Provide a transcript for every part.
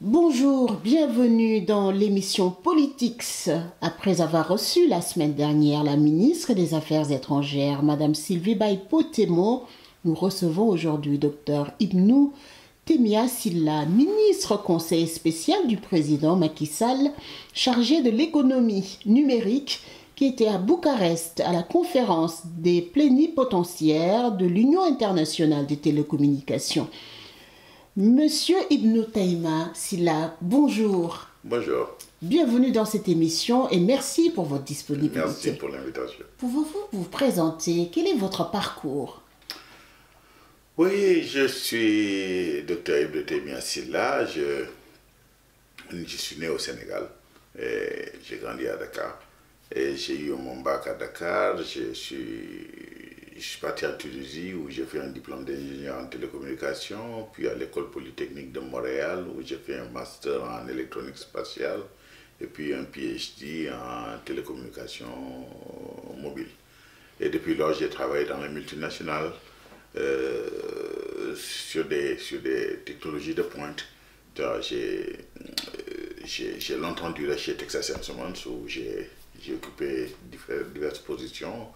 Bonjour, bienvenue dans l'émission Politics. Après avoir reçu la semaine dernière la ministre des Affaires étrangères, Madame Sylvie Baïpo-Témo, nous recevons aujourd'hui Dr Ibnou Temia Silla, ministre conseiller spécial du président Macky Sall, chargé de l'économie numérique, qui était à Bucarest à la conférence des plénipotentiaires de l'Union internationale des télécommunications. Monsieur Ibnou Temia Silla, bonjour. Bonjour. Bienvenue dans cette émission et merci pour votre disponibilité. Merci pour l'invitation. Pouvez-vous vous présenter? Quel est votre parcours? Oui, je suis Dr Ibnou Temia Silla. Je suis né au Sénégal et j'ai grandi à Dakar. Et j'ai eu mon bac à Dakar. Je suis parti à Tunisie où j'ai fait un diplôme d'ingénieur en télécommunications, puis à l'école polytechnique de Montréal où j'ai fait un master en électronique spatiale et puis un PhD en télécommunications mobiles. Et depuis lors, j'ai travaillé dans les multinationales sur des technologies de pointe. J'ai longtemps duré chez Texas Instruments où j'ai occupé diverses positions.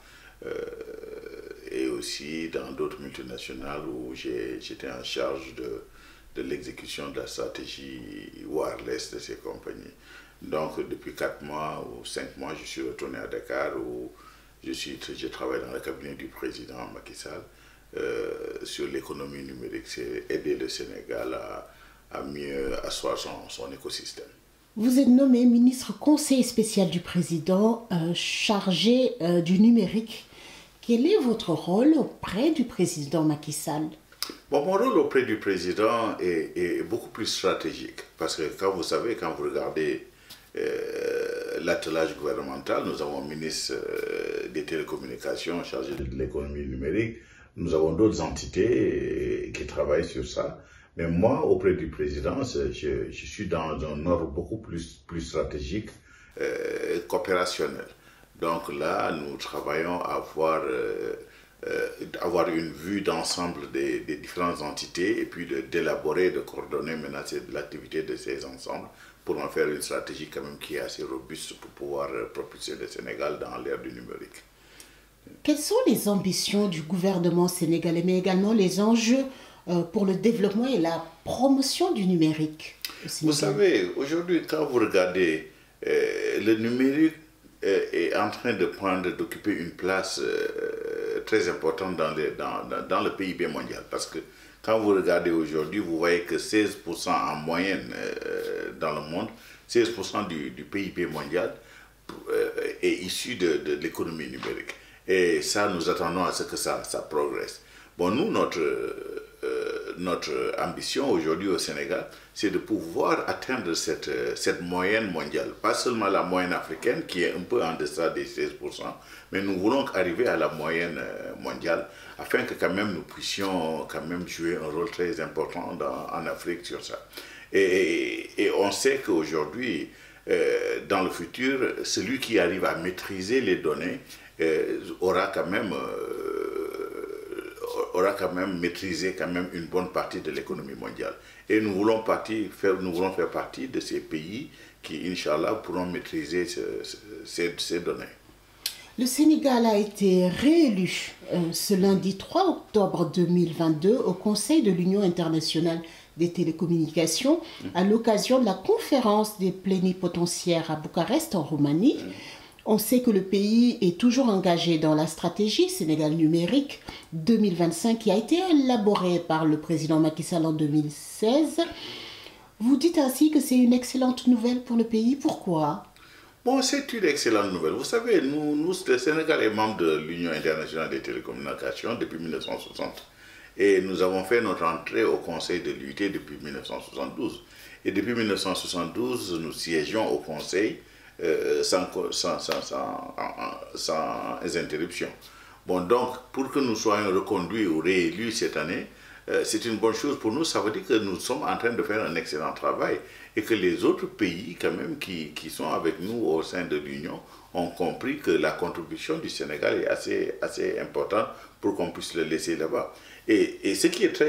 Et aussi dans d'autres multinationales où j'étais en charge de l'exécution de la stratégie wireless de ces compagnies. Donc depuis 4 mois ou 5 mois, je suis retourné à Dakar où je travaille dans le cabinet du président Macky Sall sur l'économie numérique, c'est aider le Sénégal à mieux asseoir son écosystème. Vous êtes nommé ministre conseiller spécial du président chargé du numérique. Quel est votre rôle auprès du président Macky Sall? Bon, mon rôle auprès du président est beaucoup plus stratégique parce que quand vous regardez l'attelage gouvernemental, nous avons un ministre des télécommunications chargé de l'économie numérique, nous avons d'autres entités qui travaillent sur ça. Mais moi, auprès du président, je suis dans un ordre beaucoup plus stratégique, qu'opérationnel. Donc là, nous travaillons à avoir une vue d'ensemble des différentes entités et puis d'élaborer, de coordonner maintenant l'activité de ces ensembles pour en faire une stratégie quand même qui est assez robuste pour pouvoir propulser le Sénégal dans l'ère du numérique. Quelles sont les ambitions du gouvernement sénégalais, mais également les enjeux pour le développement et la promotion du numérique au Sénégal? Vous savez, aujourd'hui, quand vous regardez le numérique est en train d'occuper une place très importante dans le PIB mondial. Parce que quand vous regardez aujourd'hui, vous voyez que 16% en moyenne dans le monde, 16% du PIB mondial est issu de l'économie numérique. Et ça, nous attendons à ce que ça progresse. Bon, nous, notre ambition aujourd'hui au Sénégal, c'est de pouvoir atteindre cette moyenne mondiale. Pas seulement la moyenne africaine qui est un peu en deçà des 16%, mais nous voulons arriver à la moyenne mondiale afin que quand même nous puissions quand même jouer un rôle très important en Afrique sur ça. Et on sait qu'aujourd'hui, dans le futur, celui qui arrive à maîtriser les données aura quand même maîtrisé quand même une bonne partie de l'économie mondiale. Et nous voulons faire partie de ces pays qui, Inch'Allah, pourront maîtriser ces données. Le Sénégal a été réélu ce lundi 3 octobre 2022 au Conseil de l'Union internationale des télécommunications à l'occasion de la conférence des plénipotentiaires à Bucarest en Roumanie. On sait que le pays est toujours engagé dans la stratégie Sénégal numérique 2025 qui a été élaborée par le président Macky Sall en 2016. Vous dites ainsi que c'est une excellente nouvelle pour le pays. Pourquoi? Bon, c'est une excellente nouvelle. Vous savez, nous, le Sénégal est membre de l'Union internationale des télécommunications depuis 1960. Et nous avons fait notre entrée au Conseil de l'UIT depuis 1972. Et depuis 1972, nous siégeons au Conseil sans interruption. Bon, donc, pour que nous soyons reconduits ou réélus cette année, c'est une bonne chose pour nous. Ça veut dire que nous sommes en train de faire un excellent travail et que les autres pays, quand même, qui sont avec nous au sein de l'Union, ont compris que la contribution du Sénégal est assez importante pour qu'on puisse le laisser là-bas. Et ce qui est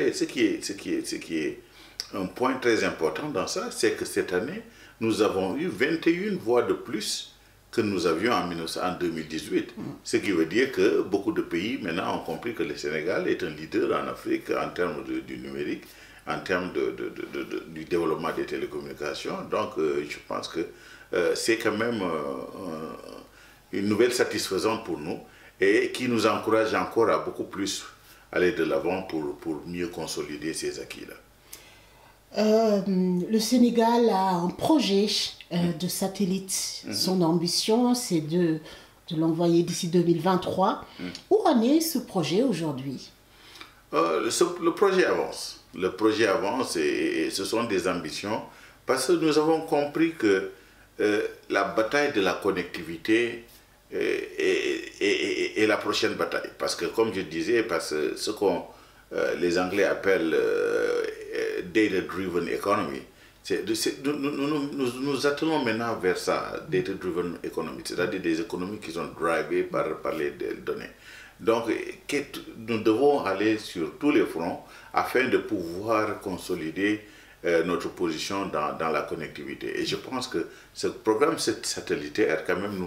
un point très important dans ça, c'est que cette année, nous avons eu 21 voix de plus que nous avions en 2018. Ce qui veut dire que beaucoup de pays maintenant ont compris que le Sénégal est un leader en Afrique en termes du numérique, en termes du développement des télécommunications. Donc je pense que c'est quand même une nouvelle satisfaisante pour nous et qui nous encourage encore à beaucoup plus aller de l'avant pour mieux consolider ces acquis-là. Le Sénégal a un projet de satellite. Son ambition, c'est de l'envoyer d'ici 2023. Où en est ce projet aujourd'hui? Le projet avance. Le projet avance et ce sont des ambitions parce que nous avons compris que la bataille de la connectivité est la prochaine bataille. Parce que, comme je disais, ce qu'on les Anglais appellent data-driven economy, nous attelons maintenant vers ça, data-driven economy, c'est-à-dire des économies qui sont drivées par les données. Donc, nous devons aller sur tous les fronts afin de pouvoir consolider notre position dans la connectivité. Et je pense que ce programme satellitaire, quand même,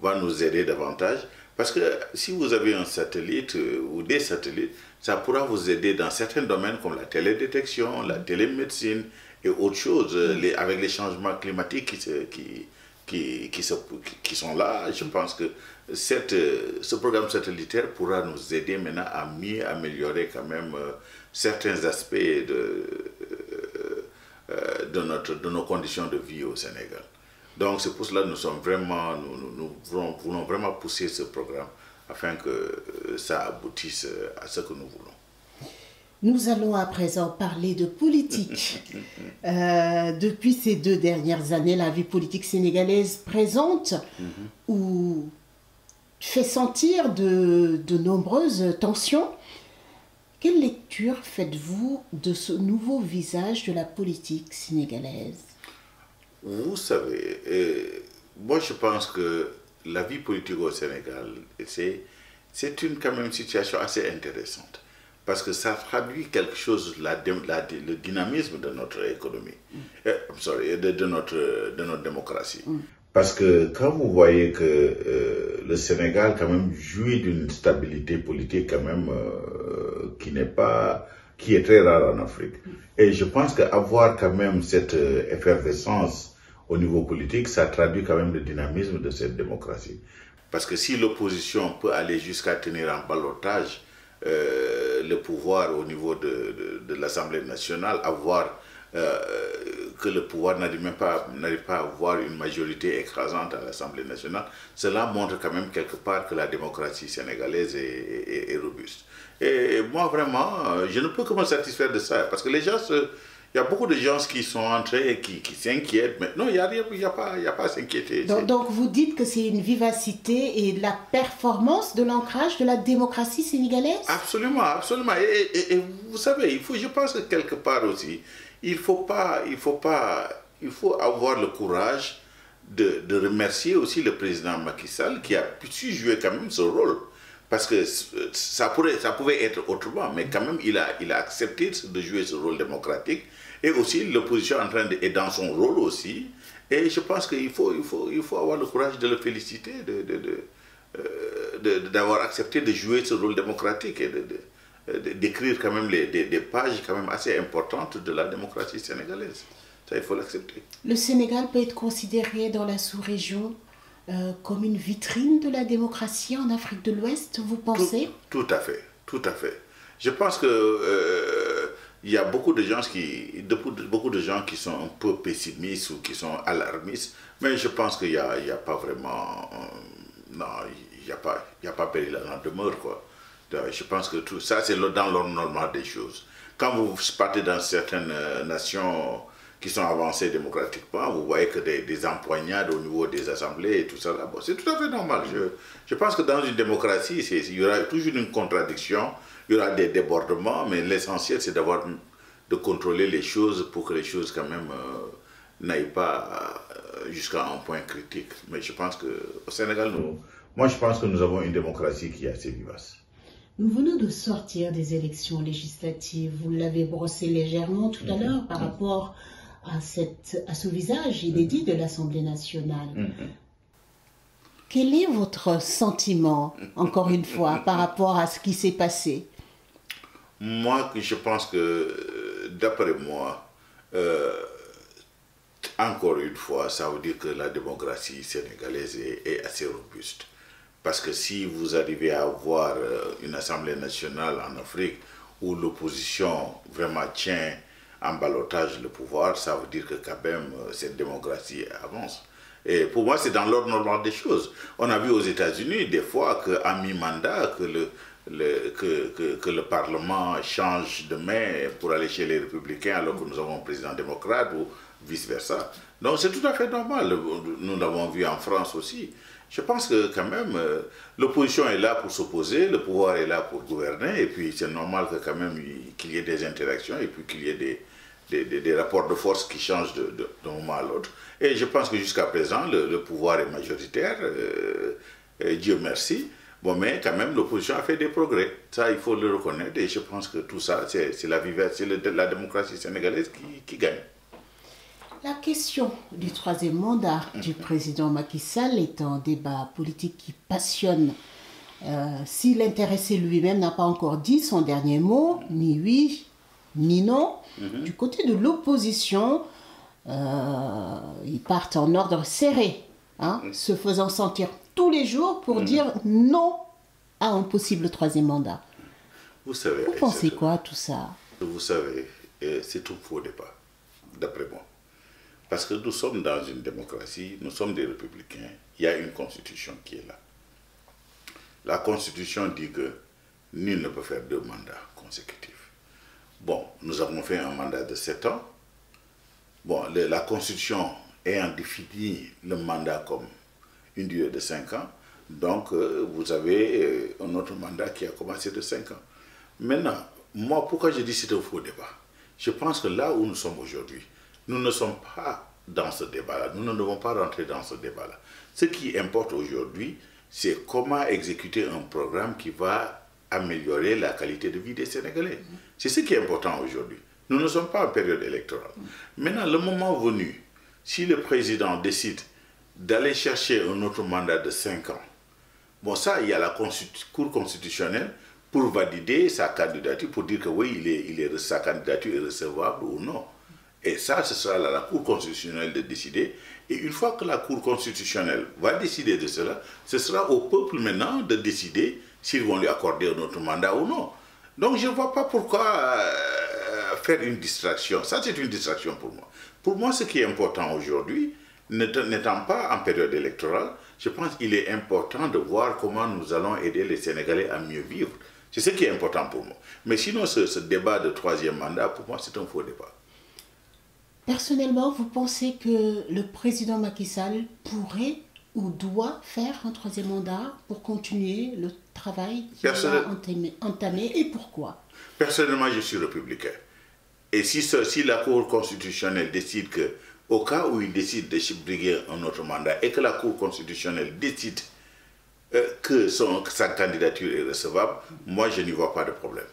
va nous aider davantage. Parce que si vous avez un satellite ou des satellites, ça pourra vous aider dans certains domaines comme la télédétection, la télémédecine et autres choses. Avec les changements climatiques qui sont là, je pense que ce programme satellitaire pourra nous aider maintenant à mieux améliorer quand même certains aspects de nos conditions de vie au Sénégal. Donc c'est pour cela que nous voulons vraiment pousser ce programme afin que ça aboutisse à ce que nous voulons. Nous allons à présent parler de politique. Depuis ces 2 dernières années, la vie politique sénégalaise présente ou fait sentir de nombreuses tensions. Quelle lecture faites-vous de ce nouveau visage de la politique sénégalaise? Vous savez, moi je pense que la vie politique au Sénégal, c'est quand même une situation assez intéressante. Parce que ça traduit quelque chose, le dynamisme de notre économie, de notre démocratie. Parce que quand vous voyez que le Sénégal quand même jouit d'une stabilité politique quand même qui est très rare en Afrique. Et je pense qu'avoir quand même cette effervescence au niveau politique, ça traduit quand même le dynamisme de cette démocratie. Parce que si l'opposition peut aller jusqu'à tenir en ballottage le pouvoir au niveau de l'Assemblée nationale, que le pouvoir n'arrive pas à avoir une majorité écrasante à l'Assemblée nationale, cela montre quand même quelque part que la démocratie sénégalaise est robuste. Et moi vraiment, je ne peux que me satisfaire de ça, parce que les gens il y a beaucoup de gens qui sont entrés et qui s'inquiètent, mais non, il n'y a pas à s'inquiéter. Donc vous dites que c'est une vivacité et la performance de l'ancrage de la démocratie sénégalaise? Absolument, absolument. Et vous savez, je pense que quelque part aussi, il faut avoir le courage de remercier aussi le président Macky Sall qui a su jouer quand même ce rôle. Parce que ça pouvait être autrement, mais quand même il a accepté de jouer ce rôle démocratique. Et aussi l'opposition est dans son rôle aussi. Et je pense qu'il faut avoir le courage de le féliciter, d'avoir accepté de jouer ce rôle démocratique et d'écrire quand même des pages quand même assez importantes de la démocratie sénégalaise. Ça, il faut l'accepter. Le Sénégal peut être considéré dans la sous-région comme une vitrine de la démocratie en Afrique de l'Ouest, vous pensez? Tout à fait, tout à fait. Je pense que il y a beaucoup de gens qui sont un peu pessimistes ou qui sont alarmistes, mais je pense qu'il n'y a pas vraiment... non, il n'y a pas péril à la demeure, quoi. Je pense que tout ça, c'est dans l'ordre normal des choses. Quand vous partez dans certaines nations qui sont avancées démocratiquement, vous voyez que des empoignades au niveau des assemblées et tout ça, bon, c'est tout à fait normal. Je pense que dans une démocratie, il y aura toujours une contradiction, il y aura des débordements, mais l'essentiel, c'est de contrôler les choses pour que les choses, quand même, n'aillent pas jusqu'à un point critique. Mais je pense qu'au Sénégal, moi, je pense que nous avons une démocratie qui est assez vivace. Nous venons de sortir des élections législatives. Vous l'avez brossé légèrement tout à l'heure par rapport à ce visage inédit de l'Assemblée nationale. Quel est votre sentiment, encore une fois, par rapport à ce qui s'est passé? Moi, je pense que, d'après moi, encore une fois, ça veut dire que la démocratie sénégalaise est assez robuste. Parce que si vous arrivez à avoir une Assemblée nationale en Afrique où l'opposition vraiment tient en ballottage le pouvoir, ça veut dire que quand même cette démocratie avance. Et pour moi, c'est dans l'ordre normal des choses. On a vu aux États-Unis des fois qu'à mi-mandat, que le Parlement change de main pour aller chez les Républicains alors que nous avons un président démocrate ou vice-versa. Donc c'est tout à fait normal. Nous l'avons vu en France aussi. Je pense que quand même, l'opposition est là pour s'opposer, le pouvoir est là pour gouverner, et puis c'est normal que quand même qu'il y ait des interactions et puis qu'il y ait des rapports de force qui changent d'un moment à l'autre. Et je pense que jusqu'à présent, le pouvoir est majoritaire, Dieu merci. Bon, mais quand même, l'opposition a fait des progrès. Ça, il faut le reconnaître. Et je pense que tout ça, c'est la démocratie sénégalaise qui gagne. La question du troisième mandat du président Macky Sall est un débat politique qui passionne. Si l'intéressé lui-même n'a pas encore dit son dernier mot, ni oui, ni non, du côté de l'opposition, ils partent en ordre serré, se faisant sentir tous les jours pour dire non à un possible troisième mandat. Vous savez, vous pensez quoi tout ça? Vous savez, c'est tout faux débat, d'après moi. Parce que nous sommes dans une démocratie, nous sommes des républicains, il y a une constitution qui est là. La constitution dit que nul ne peut faire 2 mandats consécutifs. Bon, nous avons fait un mandat de 7 ans. Bon, la constitution ayant défini le mandat comme une durée de 5 ans, donc vous avez un autre mandat qui a commencé de 5 ans. Maintenant, moi, pourquoi je dis que c'est un faux débat? Je pense que là où nous sommes aujourd'hui, nous ne sommes pas dans ce débat-là. Nous ne devons pas rentrer dans ce débat-là. Ce qui importe aujourd'hui, c'est comment exécuter un programme qui va améliorer la qualité de vie des Sénégalais. C'est ce qui est important aujourd'hui. Nous ne sommes pas en période électorale. Maintenant, le moment venu, si le président décide d'aller chercher un autre mandat de 5 ans, bon, ça, il y a la Cour constitutionnelle pour valider sa candidature, pour dire que oui, sa candidature est recevable ou non. Et ça, ce sera à la Cour constitutionnelle de décider. Et une fois que la Cour constitutionnelle va décider de cela, ce sera au peuple maintenant de décider s'ils vont lui accorder un autre mandat ou non. Donc je ne vois pas pourquoi faire une distraction. Ça, c'est une distraction pour moi. Pour moi, ce qui est important aujourd'hui, n'étant pas en période électorale, je pense qu'il est important de voir comment nous allons aider les Sénégalais à mieux vivre. C'est ce qui est important pour moi. Mais sinon, ce débat de troisième mandat, pour moi, c'est un faux débat. Personnellement, vous pensez que le président Macky Sall pourrait ou doit faire un troisième mandat pour continuer le travail qu'il a entamé et pourquoi? Personnellement, je suis républicain. Et si la Cour constitutionnelle décide que, au cas où il décide de briguer un autre mandat et que la Cour constitutionnelle décide que sa candidature est recevable, moi je n'y vois pas de problème.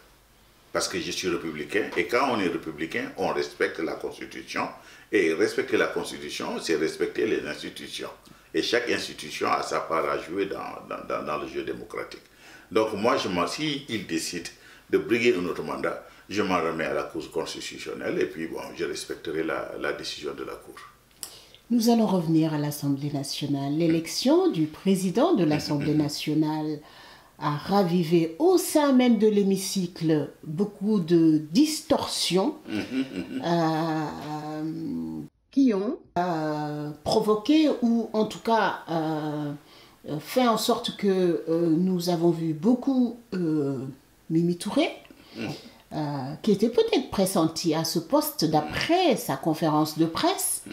Parce que je suis républicain, et quand on est républicain, on respecte la Constitution, et respecter la Constitution, c'est respecter les institutions. Et chaque institution a sa part à jouer dans le jeu démocratique. Donc moi, s'il décide de briguer un autre mandat, je m'en remets à la Cour constitutionnelle, et puis bon, je respecterai la décision de la Cour. Nous allons revenir à l'Assemblée nationale. L'élection du président de l'Assemblée nationale a ravivé au sein même de l'hémicycle beaucoup de distorsions qui ont provoqué ou en tout cas fait en sorte que nous avons vu beaucoup Mimi Touré qui était peut-être pressenti à ce poste d'après sa conférence de presse,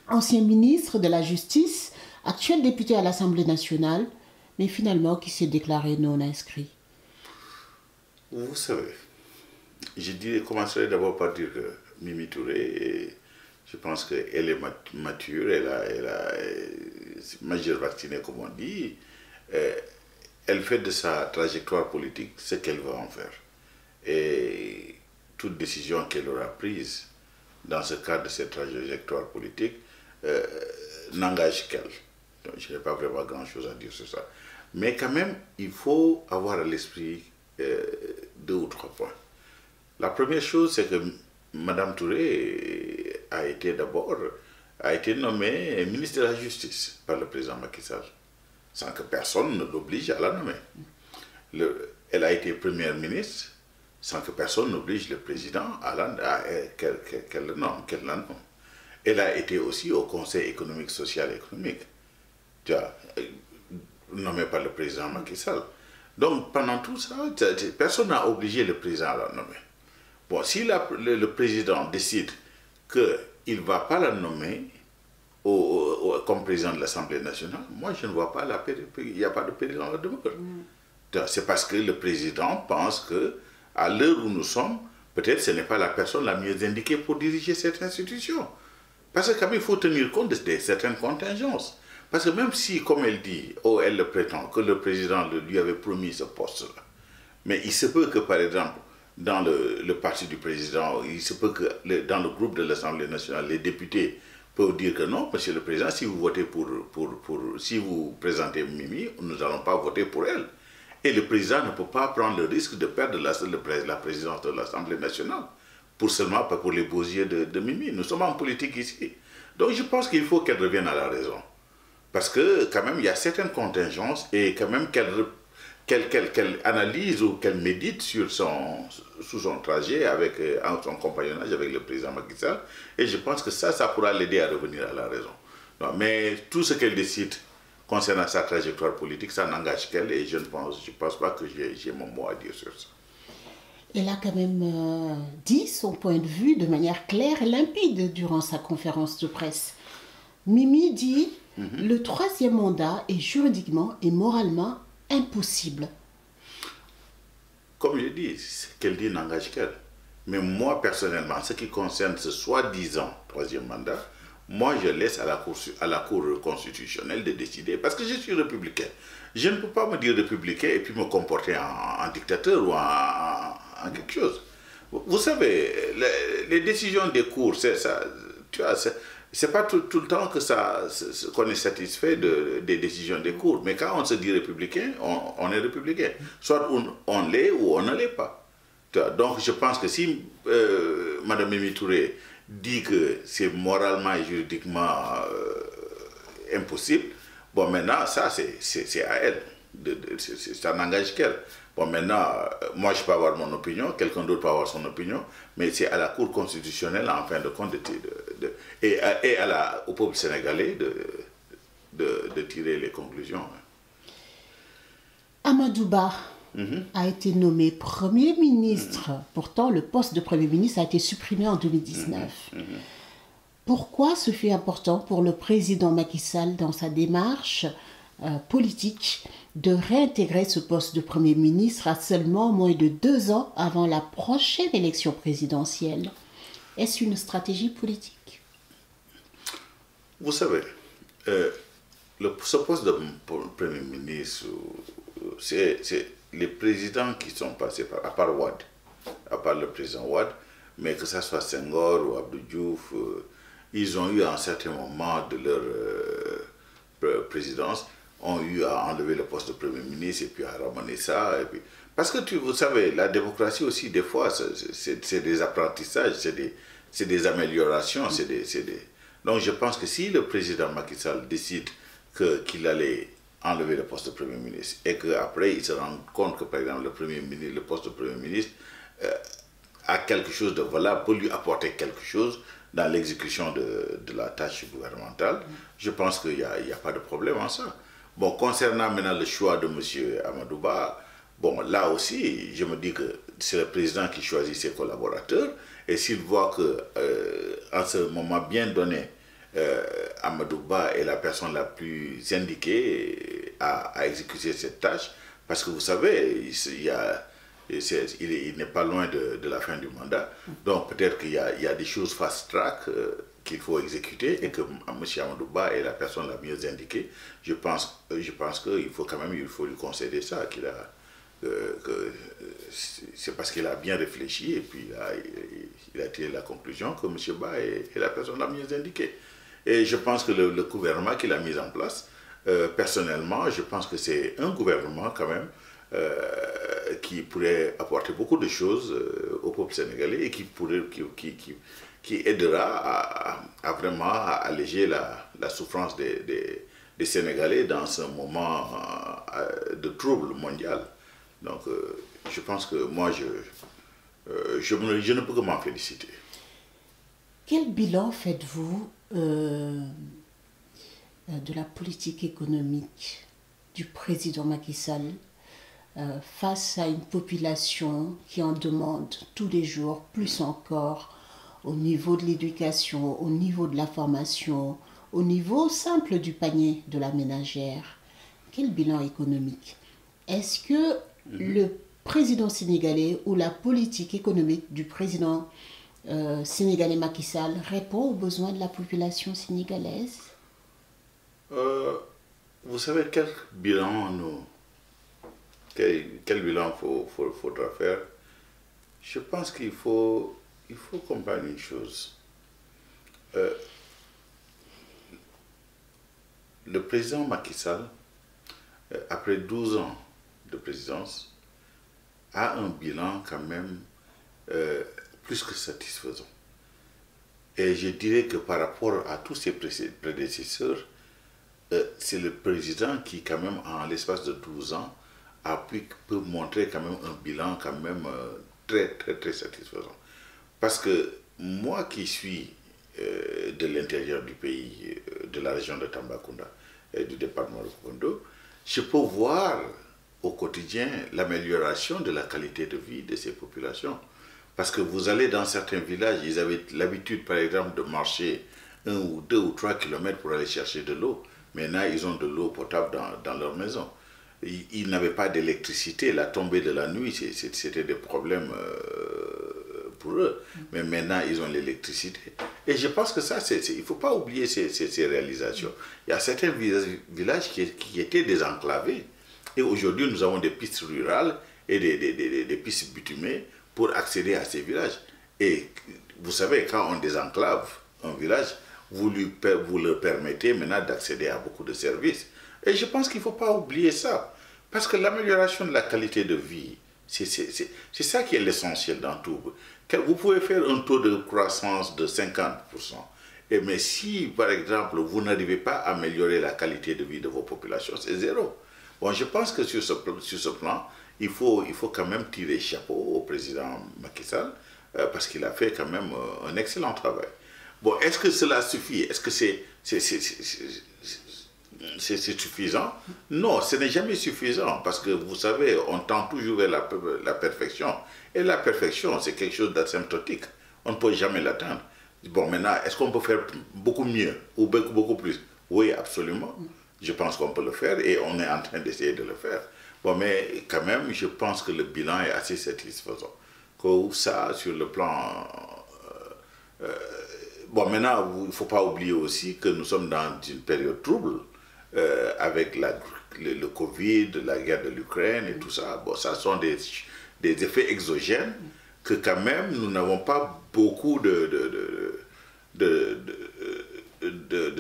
ancien ministre de la Justice, actuel député à l'Assemblée nationale, mais finalement qui s'est déclaré non inscrit. Vous savez, je commencerai d'abord par dire que Mimi Touré, je pense qu'elle est mature, elle a majeure vaccinée comme on dit, elle fait de sa trajectoire politique ce qu'elle veut en faire. Et toute décision qu'elle aura prise dans ce cadre de cette trajectoire politique n'engage qu'elle. Donc, je n'ai pas vraiment grand-chose à dire sur ça. Mais quand même, il faut avoir à l'esprit 2 ou 3 points. La première chose, c'est que Mme Touré a été nommée ministre de la Justice par le président Macky Sall, sans que personne ne l'oblige à la nommer. Elle a été première ministre sans que personne n'oblige le président qu'elle la nomme. Elle a été aussi au Conseil économique, social et économique, nommé par le président Macky Sall. Donc pendant tout ça, personne n'a obligé le président à la nommer. Bon, si le président décide qu'il ne va pas la nommer comme président de l'Assemblée nationale, moi je ne vois pas il n'y a pas de péril dans la demeure. C'est parce que le président pense que à l'heure où nous sommes, peut-être ce n'est pas la personne la mieux indiquée pour diriger cette institution. Parce que quand même, il faut tenir compte de certaines contingences. Parce que même si, comme elle dit, elle le prétend, que le président lui avait promis ce poste-là, mais il se peut que, par exemple, dans le parti du président, il se peut que dans le groupe de l'Assemblée nationale, les députés peuvent dire que non, monsieur le président, si vous votez si vous présentez Mimi, nous n'allons pas voter pour elle. Et le président ne peut pas prendre le risque de perdre la présidence de l'Assemblée nationale seulement pour les beaux yeux de Mimi. Nous sommes en politique ici. Donc je pense qu'il faut qu'elle revienne à la raison. Parce que quand même, il y a certaines contingences et quand même qu'elle analyse ou qu'elle médite sous son trajet en son compagnonnage avec le président Macky Sall. Et je pense que ça pourra l'aider à revenir à la raison. Non, mais tout ce qu'elle décide concernant sa trajectoire politique, ça n'engage qu'elle et je ne pense pas que j'ai mon mot à dire sur ça. Elle a quand même dit son point de vue de manière claire et limpide durant sa conférence de presse. Mimi dit le 3e mandat est juridiquement et moralement impossible. Comme je dis, ce qu'elle dit n'engage qu'elle. Mais moi, personnellement, ce qui concerne ce soi-disant 3e mandat, moi, je laisse à la Cour constitutionnelle de décider. Parce que je suis républicain. Je ne peux pas me dire républicain et puis me comporter en dictateur ou en quelque chose. Vous savez, les décisions des cours, c'est ça. Tu vois, c'est pas tout le temps qu'on est satisfait des décisions des cours. Mais quand on se dit républicain, on est républicain. Soit on l'est ou on ne l'est pas. Donc je pense que si Mme Mimi Touré dit que c'est moralement et juridiquement impossible, bon maintenant ça c'est à elle, ça n'engage qu'elle. Bon maintenant, moi je peux avoir mon opinion, quelqu'un d'autre peut avoir son opinion, mais c'est à la Cour constitutionnelle en fin de compte et au peuple sénégalais de tirer les conclusions. Amadou Ba a été nommé Premier ministre. Pourtant, le poste de Premier ministre a été supprimé en 2019. Pourquoi ce fut important pour le président Macky Sall dans sa démarche politique de réintégrer ce poste de Premier ministre à seulement moins de 2 ans avant la prochaine élection présidentielle? Est-ce une stratégie politique? Vous savez, ce poste de Premier ministre, c'est les présidents qui sont passés à part Wade, à part le président Wade, mais que ce soit Senghor ou Abdou Diouf, ils ont eu à un certain moment de leur présidence, ont eu à enlever le poste de Premier ministre et puis à ramener ça. Et puis... Parce que vous savez, la démocratie aussi, des fois, c'est des apprentissages, c'est des améliorations. Donc je pense que si le président Macky Sall décide qu'il allait enlever le poste de Premier ministre et qu'après il se rend compte que par exemple le poste de Premier ministre a quelque chose de valable, peut lui apporter quelque chose dans l'exécution de la tâche gouvernementale, je pense qu'il n'y a pas de problème en ça. Bon, concernant maintenant le choix de M. Amadou Ba, bon, là aussi, je me dis que c'est le président qui choisit ses collaborateurs et s'il voit qu'en ce moment bien donné, Amadou Ba est la personne la plus indiquée à exécuter cette tâche, parce que vous savez, il y a il n'est pas loin de la fin du mandat. Donc peut-être qu'il y a des choses fast-track qu'il faut exécuter et que M. Amadouba est la personne la mieux indiquée. Je pense qu'il faut quand même lui concéder ça, c'est parce qu'il a bien réfléchi et puis il a tiré la conclusion que M. Ba est la personne la mieux indiquée. Et je pense que le gouvernement qu'il a mis en place, personnellement, je pense que c'est un gouvernement quand même qui pourrait apporter beaucoup de choses au peuple sénégalais et qui aidera à vraiment alléger la souffrance des Sénégalais dans ce moment de trouble mondial. Donc, je pense que moi, je ne peux que m'en féliciter. Quel bilan faites-vous de la politique économique du président Macky Sall face à une population qui en demande tous les jours, plus encore, au niveau de l'éducation, au niveau de la formation, au niveau simple du panier de la ménagère? Quel bilan économique? Est-ce que le président sénégalais ou la politique économique du président sénégalais Macky Sall répond aux besoins de la population sénégalaise? Vous savez quel bilan faudra faire? Je pense qu'il faut comprendre une chose. Le président Macky Sall, après 12 ans de présidence, a un bilan quand même plus que satisfaisant. Et je dirais que par rapport à tous ses prédécesseurs, c'est le président qui, quand même, en l'espace de 12 ans, peut montrer quand même un bilan quand même très, très, très satisfaisant. Parce que moi qui suis de l'intérieur du pays, de la région de Tambacounda et du département de Kondo, je peux voir au quotidien l'amélioration de la qualité de vie de ces populations. Parce que vous allez dans certains villages, ils avaient l'habitude, par exemple, de marcher 1 ou 2 ou 3 kilomètres pour aller chercher de l'eau. Maintenant, ils ont de l'eau potable dans leur maison. Ils n'avaient pas d'électricité. La tombée de la nuit, c'était des problèmes pour eux. Mais maintenant, ils ont l'électricité. Et je pense que ça, il ne faut pas oublier ces réalisations. Il y a certains villages qui étaient désenclavés. Et aujourd'hui, nous avons des pistes rurales et des pistes bitumées pour accéder à ces villages. Et vous savez, quand on désenclave un village, vous leur permettez maintenant d'accéder à beaucoup de services. Et je pense qu'il ne faut pas oublier ça. Parce que l'amélioration de la qualité de vie, c'est ça qui est l'essentiel dans tout. Vous pouvez faire un taux de croissance de 50%. Mais si, par exemple, vous n'arrivez pas à améliorer la qualité de vie de vos populations, c'est zéro. Bon, je pense que sur ce plan, il faut quand même tirer chapeau au président Macky Sall, parce qu'il a fait quand même un excellent travail. Bon, est-ce que cela suffit? Est-ce que c'est suffisant? Non, ce n'est jamais suffisant, parce que vous savez, on tend toujours vers la perfection. Et la perfection, c'est quelque chose d'asymptotique. On ne peut jamais l'atteindre. Bon, maintenant, est-ce qu'on peut faire beaucoup mieux ou beaucoup plus? Oui, absolument. Je pense qu'on peut le faire et on est en train d'essayer de le faire. Bon, mais quand même, je pense que le bilan est assez satisfaisant. Que ça, sur le plan... bon, maintenant, il ne faut pas oublier aussi que nous sommes dans une période trouble avec le Covid, la guerre de l'Ukraine et tout ça. Bon, ça sont des effets exogènes que quand même, nous n'avons pas beaucoup de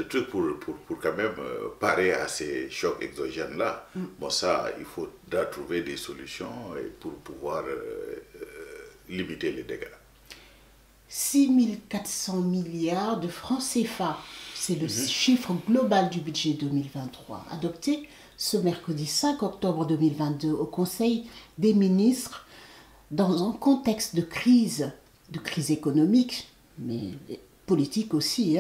trucs pour quand même parer à ces chocs exogènes-là. Bon, ça, il faudra trouver des solutions pour pouvoir limiter les dégâts. 6 400 milliards de francs CFA, c'est le chiffre global du budget 2023, adopté ce mercredi 5 octobre 2022 au Conseil des ministres dans un contexte de crise économique, mais politique aussi.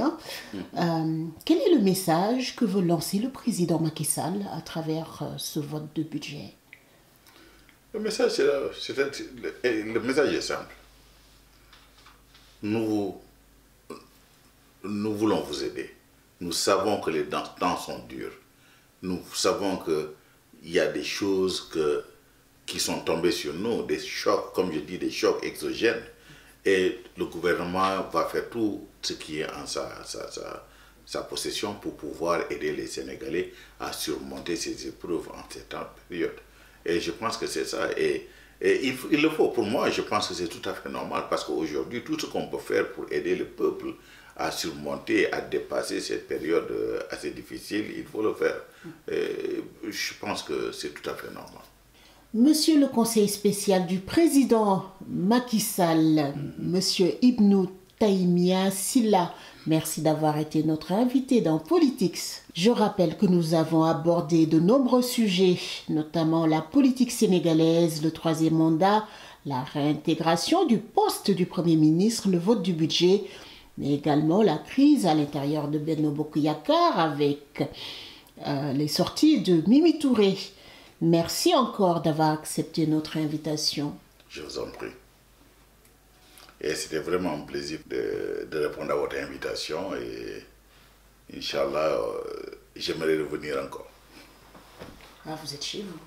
Quel est le message que veut lancer le président Macky Sall à travers ce vote de budget? Le message est simple. Nous voulons vous aider. Nous savons que les temps sont durs. Nous savons qu'il y a des choses que qui sont tombés sur nous, des chocs, comme je dis, des chocs exogènes. Et le gouvernement va faire tout ce qui est en sa possession pour pouvoir aider les Sénégalais à surmonter ces épreuves en cette période. Et je pense que c'est ça. Et il le faut. Pour moi, je pense que c'est tout à fait normal parce qu'aujourd'hui, tout ce qu'on peut faire pour aider le peuple à surmonter, à dépasser cette période assez difficile, il faut le faire. Et je pense que c'est tout à fait normal. Monsieur le conseiller spécial du président Macky Sall, Monsieur Ibnou Taïmia Silla, merci d'avoir été notre invité dans Politics. Je rappelle que nous avons abordé de nombreux sujets, notamment la politique sénégalaise, le troisième mandat, la réintégration du poste du Premier ministre, le vote du budget, mais également la crise à l'intérieur de Benno Bokk Yakaar avec les sorties de Mimi Touré. Merci encore d'avoir accepté notre invitation. Je vous en prie. Et c'était vraiment un plaisir de répondre à votre invitation et Inch'Allah, j'aimerais revenir encore. Ah, vous êtes chez vous.